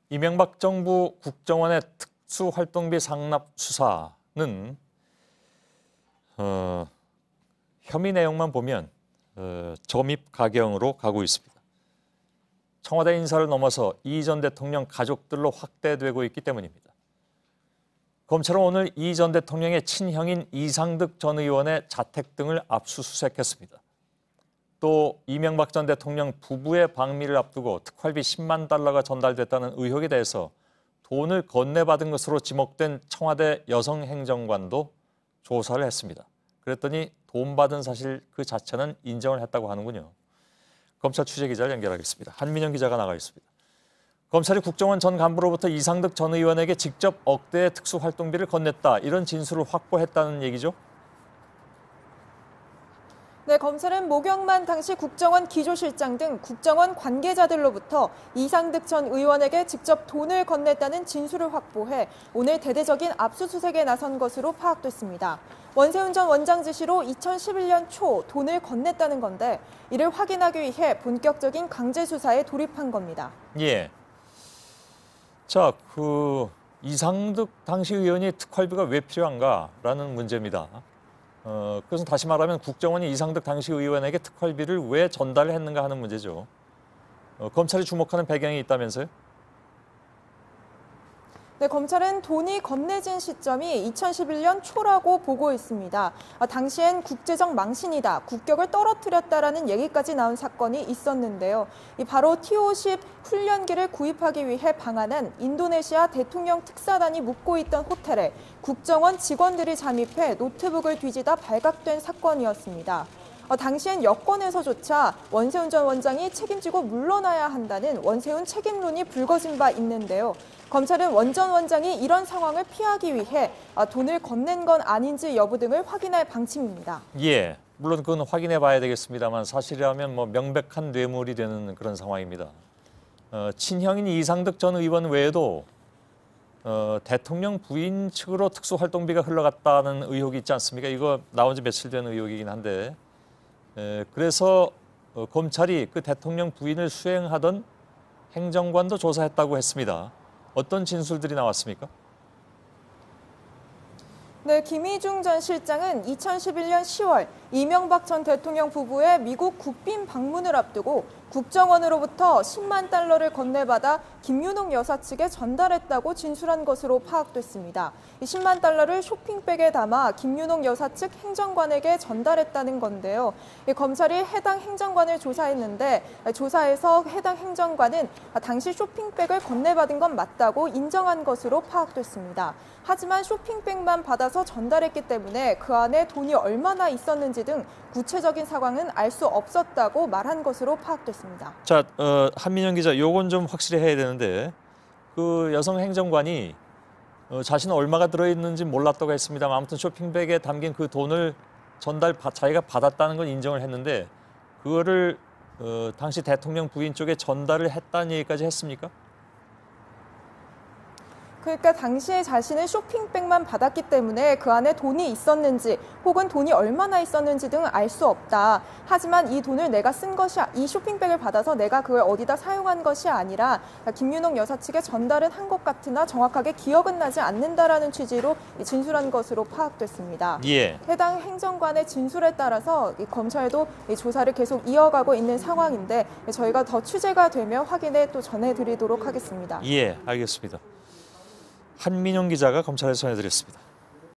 이명박 정부 국정원의 특수활동비 상납 수사는 혐의 내용만 보면 점입가경으로 가고 있습니다. 청와대 인사를 넘어서 이 전 대통령 가족들로 확대되고 있기 때문입니다. 검찰은 오늘 이 전 대통령의 친형인 이상득 전 의원의 자택 등을 압수수색했습니다. 또 이명박 전 대통령 부부의 방미를 앞두고 특활비 10만 달러가 전달됐다는 의혹에 대해서 돈을 건네받은 것으로 지목된 청와대 여성행정관도 조사를 했습니다. 그랬더니 돈 받은 사실 그 자체는 인정을 했다고 하는군요. 검찰 취재기자를 연결하겠습니다. 한민영 기자가 나가 있습니다. 검찰이 국정원 전 간부로부터 이상득 전 의원에게 직접 억대의 특수활동비를 건넸다, 이런 진술을 확보했다는 얘기죠? 네, 검찰은 모경만 당시 국정원 기조실장 등 국정원 관계자들로부터 이상득 전 의원에게 직접 돈을 건넸다는 진술을 확보해 오늘 대대적인 압수수색에 나선 것으로 파악됐습니다. 원세훈 전 원장 지시로 2011년 초 돈을 건넸다는 건데 이를 확인하기 위해 본격적인 강제 수사에 돌입한 겁니다. 예. 자, 이상득 당시 의원이 특활비가 왜 필요한가라는 문제입니다. 그것은 다시 말하면 국정원이 이상득 당시 의원에게 특활비를 왜 전달을 했는가 하는 문제죠. 검찰이 주목하는 배경이 있다면서요? 네, 검찰은 돈이 건네진 시점이 2011년 초라고 보고 있습니다. 당시엔 국제적 망신이다, 국격을 떨어뜨렸다라는 얘기까지 나온 사건이 있었는데요. 바로 T-50 훈련기를 구입하기 위해 방한한 인도네시아 대통령 특사단이 묵고 있던 호텔에 국정원 직원들이 잠입해 노트북을 뒤지다 발각된 사건이었습니다. 당시엔 여권에서조차 원세훈 전 원장이 책임지고 물러나야 한다는 원세훈 책임론이 불거진 바 있는데요. 검찰은 원 전 원장이 이런 상황을 피하기 위해 돈을 건넨 건 아닌지 여부 등을 확인할 방침입니다. 예, 물론 그건 확인해 봐야 되겠습니다만 사실이라면 명백한 뇌물이 되는 그런 상황입니다. 친형인 이상득 전 의원 외에도 대통령 부인 측으로 특수활동비가 흘러갔다는 의혹이 있지 않습니까? 이거 나온 지 며칠 된 의혹이긴 한데 그래서 검찰이 그 대통령 부인을 수행하던 행정관도 조사했다고 했습니다. 어떤 진술들이 나왔습니까? 네, 김희중 전 실장은 2011년 10월 이명박 전 대통령 부부의 미국 국빈 방문을 앞두고 국정원으로부터 10만 달러를 건네받아 김윤옥 여사 측에 전달했다고 진술한 것으로 파악됐습니다. 이 10만 달러를 쇼핑백에 담아 김윤옥 여사 측 행정관에게 전달했다는 건데요. 검찰이 해당 행정관을 조사했는데 조사에서 해당 행정관은 당시 쇼핑백을 건네받은 건 맞다고 인정한 것으로 파악됐습니다. 하지만 쇼핑백만 받아서 전달했기 때문에 그 안에 돈이 얼마나 있었는지 등 구체적인 상황은 알 수 없었다고 말한 것으로 파악됐습니다. 자, 한민영 기자, 요건 좀 확실히 해야 되는데 그 여성 행정관이 자신은 얼마가 들어있는지 몰랐다고 했습니다만 아무튼 쇼핑백에 담긴 그 돈을 자기가 받았다는 건 인정을 했는데 그거를 당시 대통령 부인 쪽에 전달을 했다는 얘기까지 했습니까? 그러니까 당시에 자신은 쇼핑백만 받았기 때문에 그 안에 돈이 있었는지 혹은 돈이 얼마나 있었는지 등은 알 수 없다. 하지만 이 돈을 내가 쓴 것이, 이 쇼핑백을 받아서 내가 그걸 어디다 사용한 것이 아니라 김윤옥 여사 측에 전달은 한 것 같으나 정확하게 기억은 나지 않는다라는 취지로 진술한 것으로 파악됐습니다. 예. 해당 행정관의 진술에 따라서 검찰도 조사를 계속 이어가고 있는 상황인데 저희가 더 취재가 되면 확인해 또 전해드리도록 하겠습니다. 예, 알겠습니다. 한민영 기자가 검찰에서 전해드렸습니다.